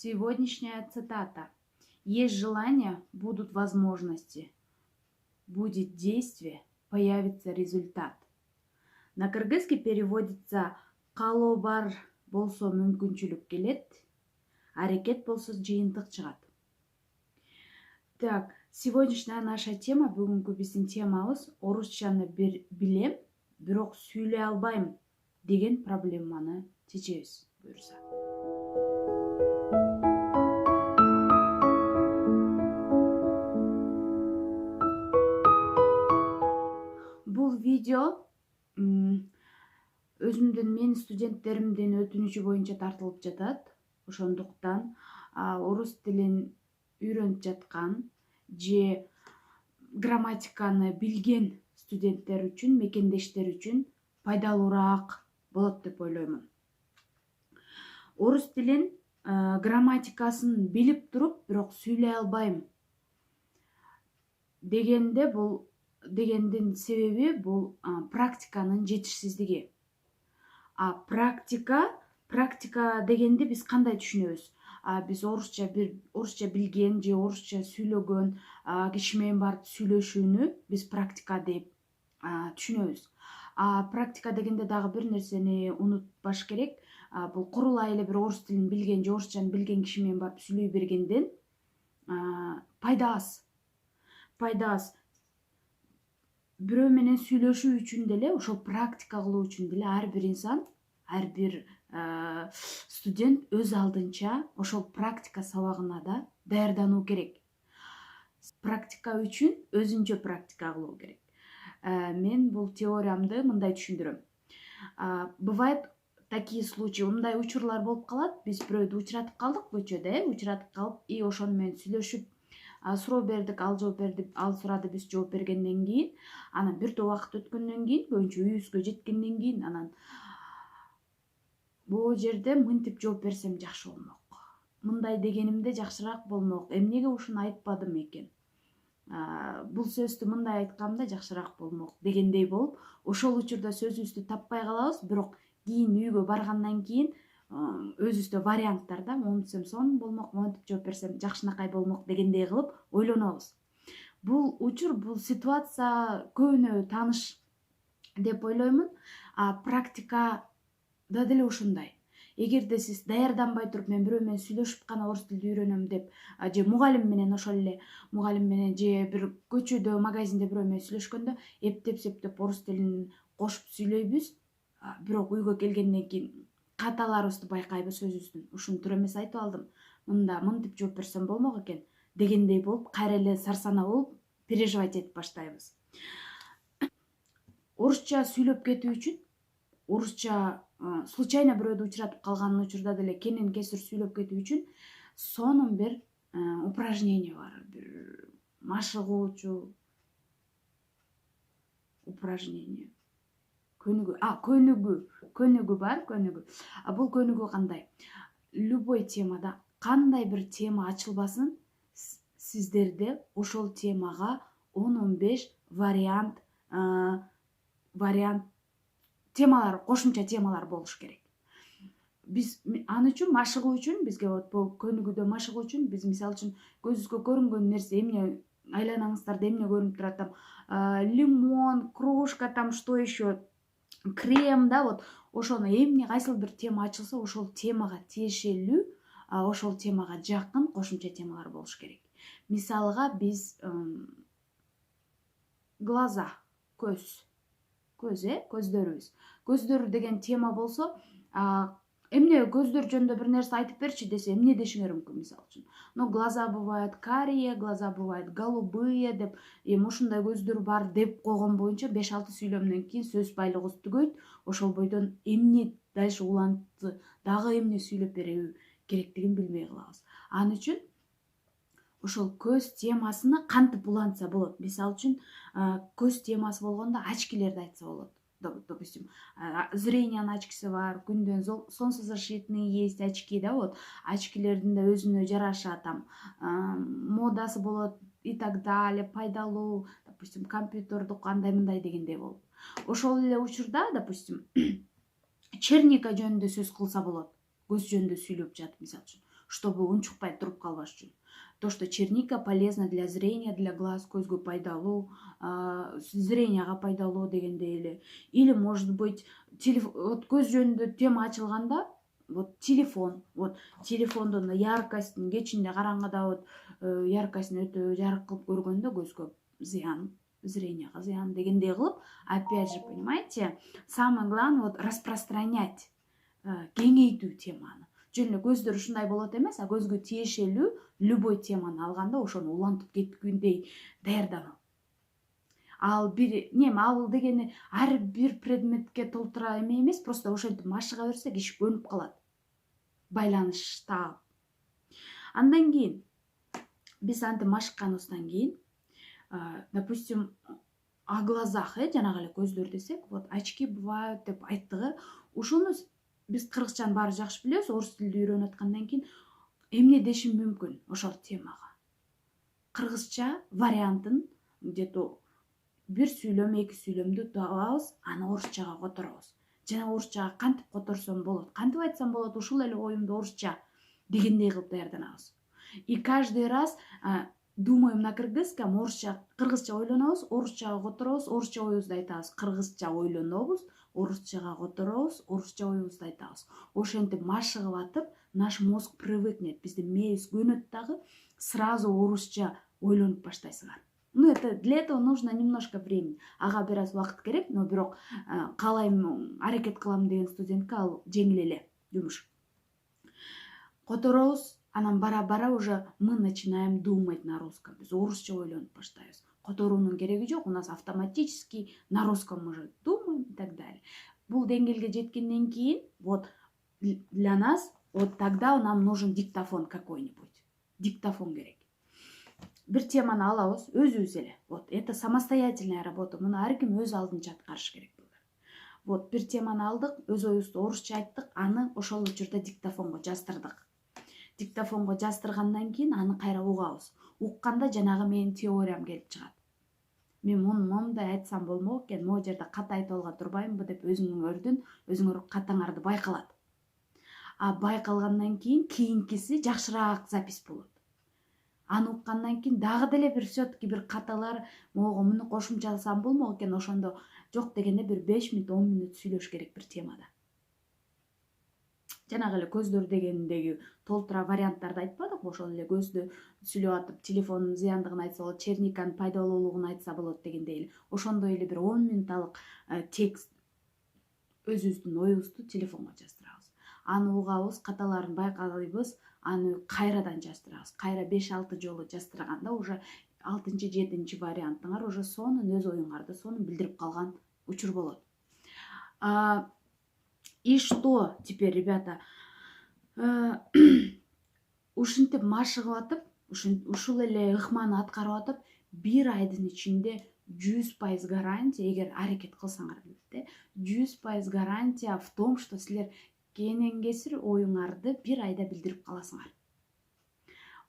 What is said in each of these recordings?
Сегодняшняя цитата. Есть желание, будут возможности. Будет действие, появится результат. На кыргызский переводится «Каалоо бар болсо мүмкүнчүлүк келет, аракет болсо жыйынтык чыгат». Так, сегодняшняя наша тема, бүгүнкү биздин темабыз орусчаны билем, бирок сүйлөй албайм деген проблеманы чечебиз буюрса. Бул видео өзүмдүн менин студенттеримдин өтүнүчү боюнча тартылып жатат. Ошондуктан орус тилин үйрөнүп жаткан же грамматиканы билген студенттер үчүн, мекендештер үчүн пайдалуураак болот деп ойлоймун. Орус тилин грамматикасын билип туруп, бирок сүйлөй албайм дегендин себеби бул практиканын жетишсиздиги. Практика дегенди биз кандай түшүнөбүз? Биз орусча билген же орусча сүйлөгөн киши менен барып сүйлөшүүнү биз практика деп түшүнөбүз. Практика дегенде дагы бир нерсени унутпаш керек. Бул курулай эле бир орус тилин билген же орусчаны билген киши менен барып сүйлөй бергенден пайда аз. Бирөө менен сүйлөшүү үчүн деле, ошол практика кылуу үчүн деле ар бир инсан, ар бир студент өз алдынча ошол практика сабагына да даярдануу керек. Практика үчүн өзүнчө практика кылуу керек. Мен бул теориямды мындай түшүндүрөм. Бывает такие случаи, мындай учурлар болуп калат. Биз бирөөдү учуратып калдык көчөдө, учуратып калып, ошону менен сүйлөшүп, суроо бердик, ал жооп берди, ал сурады, биз жооп бергенден кийин, анан бир топ убакыт өткөндөн кийин, көбүнчө үйүбүзгө жеткенден кийин, анан бул жерде мынтип жооп берсем жакшы болмок, мындай дегенимде жакшыраак болмок, эмнеге ушуну айтпадым экен, бул сөздү мындай айтканымда жакшыраак болмок дегендей болуп, ошол учурда сөзүбүздү таппай калабыз, бирок кийин үйгө баргандан кийин өзүбүздө варианттар да, монтсем сонун болмок, монтип жооп берсем жакшынакай болмок дегендей кылып ойлонобуз. Бул учур, бул ситуация көбүнө тааныш деп ойлоймун. Практика да деле ушундай. Эгерде сиз даярданбай туруп, мен бирөө менен сүйлөшүп гана орус тилди үйрөнөм деп, же мугалим менен, ошол эле мугалим менен же бир көчөдө, магазинде бирөө менен сүйлөшкөндө эптеп орус тилин кошуп сүйлөйбүз, бирок үйгө келгенден кийин каталарыбызды байкайбыз өзүбүздүн. Ушунтур эмес айтып алдым, мында мынтип жооп берсем болмок экен дегендей болуп, кайра эле сарсанаа болуп, переживать этип баштайбыз. Орусча сүйлөп кетүү үчүн, орусча случайно бирөөдү учуратып калган учурда деле кенен кесир сүйлөп кетүү үчүн сонун бир упражнение бар, бир машыгуучу упражнение. Көнүгүү бар. Бул көнүгүү кандай? Любой темада, кандай бир тема ачылбасын, сиздерде ошол темага 10-15 вариант темалар, кошумча темалар болуш керек. Биз аны үчүн, машыгуу үчүн, бизге бул көнүгүүдө машыгуу үчүн биз мисалы үчүн көзүбүзгө көрүнгөн нерсе, эмне айланаңыздарда эмне көрүнүп турат, там лимон, кружка, там что еще, крем, да, вот ошону эмне кайсыл бир тема ачылса, ошол темага тиешелүү, ошол темага жакын кошумча темалар болуш керек. Мисалга биз глаза, көздөр деген тема болсо, эмне көздөр жөнүндө бир нерсе айтып берчи десе, эмне дешиңер мүмкүн, мисалы үчүн. Но глаза бывают карие, глаза бывают голубые деп, эми ушундай көздөр бар деп койгон боюнча 5-6 сүйлөмдөн кийин сөз байлыгыбыз түгөйт. Ошол бойдон эмне дальше улантты, дагы эмне сүйлөп берүү керектигин билбей калабыз. Ал үчүн ошол көз темасыны кантип улантса болот. Мисалы үчүн, көз темасы болгондо очкилерди айтса болот. Допустим, зрениянын очкиси бар, күндөн солнцезащитные есть очки, да, вот, очкилердин да өзүнө жараша там модасы болот и так далее, пайдалуу, допустим, компьютерду кандай мындай дегендей болуп. Ошол эле учурда, допустим, черника жөнүндө сөз кылса болот, көз жөнүндө сүйлөп жатып, мисалы үчүн. чтобы унчукпай туруп калбаш үчүн. То, что черника полезна для зрения, для глаз, көзгө пайдалуу, зренияга пайдалуу дегендей эле. Или, может быть, вот көз жөнүндө тема ачылганда, вот телефон, вот телефондун яркостун кечинде караңгыда вот яркостун өтө жарык кылып көргөндө көзгө зыян, зренияга зыян дегендей кылып, опять же, понимаете, самое главное вот распространять, кеңейтүү теманы. Жөн эле көздөр ушундай болот эмес, а көзгө тиешелүү любой теманы алганда ошону улантып кеткендей даярдануу. Ал дегени ар бир предметке толтура эме эмес, просто ошентип машыга берсе киши көнүп калат. Байланыш таап. Андан кийин биз антип машыкканыбыздан кийин, допустим, о глазах, жанагы эле көздөр десек, вот очки бывают деп айттыгы. Ушуну биз кыргызчаны баары жакшы билебиз, орус тилинде үйрөнүп аткандан кийин эмне дешим мүмкүн ошол темага. Кыргызча вариантын где-то бир сүйлөм, эки сүйлөмдү табабыз, аны орусчага которобуз. Жана орусчага кантип которсом болот, кантип айтсам болот, ушул эле оюмду орусча дегендей кылып даярданабыз. И каждый раз думаем на кыргызском, кыргызча ойлонобуз, орусчага которобуз, орусча оюбузду айтабыз. Кыргызча ойлонобуз, орусчага которобуз, орусча оюбузду айтабыз. Ошентип машыгып атып, наш мозг привыкнет, биздин мээбиз көнөт дагы, сразу орусча ойлонуп баштайсыңар. Для этого нужно немножко времени. Ага бир аз убакыт керек, но бирок каалайм, аракет кылам деген студентке ал жеңил эле жумуш. Которобуз, анан бара-бара уже мы начинаем думать на русском. Биз орусча ойлонуп баштайбыз. Которуунун кереги жок, у нас автоматически на русском уже думаем и так далее. Бул деңгээлге жеткенден кийин, вот для нас, вот тогда нам нужен диктофон какой-нибудь. Диктофон керек. Бир теманы алабыз, өзүбүз эле. Вот это самостоятельная работа. Муну ар ким өз алдынча аткарыш керек. Вот бир теманы алдык, өз оюбузду орусча айттык, аны ошол учурда диктофонго жаздырдык. Диктофонго жаздыргандан кийин аны кайра угабыз. Укканда жанагы менин теориям келип чыгат. Мен муну мондай айтсам болмок экен, могу жерде ката айтып алга турбаймынбы деп өзүңөр катаңарды байкалат. А байкалгандан кийин кийинкиси жакшыраак запись болот. Аны уккандан кийин дагы деле бир все-таки бир каталар, могу муну кошумчаласам болмок экен, ошондо жок дегенде бир 5 мүнөт, 10 мүнөт сүйлөш керек бир темада. Жанагы эле көздөр дегендеги толтура варианттарды айтпадыкпы, ошол эле көздү сүйлөп атып, телефондун зыяндыгын айтса болот, черниканын пайдалуулугун айтса болот дегендей эле. Ошондой эле бир 10 мүнөт текст өзүбүздүн оюбузду телефонго жаздырабыз. Аны угабыз, каталарын байкайбыз, аны кайрадан жаздырабыз. Кайра 5-6 жолу жаздырганда уже 6-7 вариантыңар уже сонун өз оюңарды сонун билдирип калган учур болот. И что теперь, ребята? Ушинтип машыгып атып, ушул эле ыкманы аткарып атып, бир айдын ичинде 100% гарантия, эгер аракет кылсаңар дейт, 100% гарантия в том, что силер кенен-кесир оюңарды бир айда билдирип каласыңар.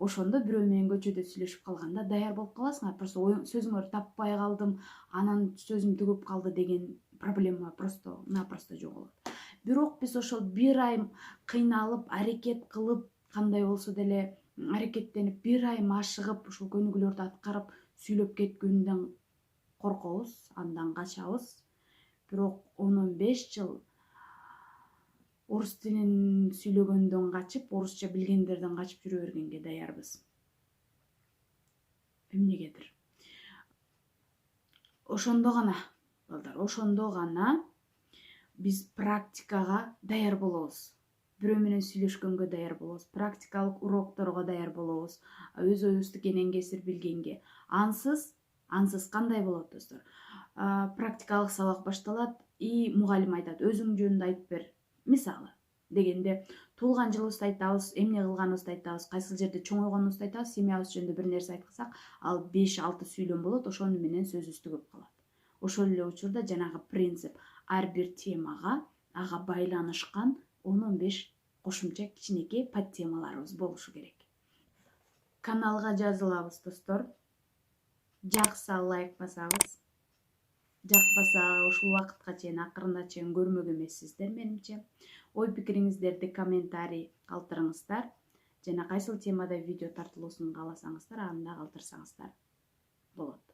Ошондо бирөө менен көчөдө сүйлөшүп калганда даяр болуп каласыңар. Просто сөзүңөрдү таппай калдым, анан сөзүм түгөп калды деген проблема просто жоголот. Бирок биз ошол бир ай кыйналып, аракет кылып, кандай болсо деле аракеттенип, бир ай машыгып, ушул көнүгүүлөрдү аткарып, сүйлөп кеткөндөн коркобуз, андан качабыз. Бирок 10-15 жыл орус тилин сүйлөгөндөн качып, орусча билгендерден качып жүрө бергенге даярбыз. Эмнегедир. Ошондо гана, балдар, ошондо гана биз практикага даяр болобуз. Бирөө менен сүйлөшкөнгө даяр болобуз, практикалык урокторго даяр болобуз, өз оюбузду кенен-кесир билгенге. Ансыз кандай болот, достор? Практикалык сабак башталат и мугалим айтат, өзүң жөнүндө айтып бер. Мисалы дегенде, туулган жылыбызды айтабыз, эмне кылганыбызды айтабыз, кайсыл жерде чоңойгонубузду айтабыз, семьябыз жөнүндө бир нерсе айткызсак, ал 5-6 сүйлөм болот, ошону менен сөзүбүз түгөп калат. Ошол эле учурда жанагы принцип, ар бир темага ага байланышкан 10-15 кошумча кичинекей подтемаларыбыз болушу керек. Каналга жазылабыз, достор. Жакса лайк басабыз. Жакпаса ушул убакытка чейин, акырына чейин көрмөк эмессиздер, менимче. Ой пикириңиздерди комментарий калтырыңыздар. жана кайсыл темада видео тартылуусун кааласаңыздар анда калтырсаңыздар болот.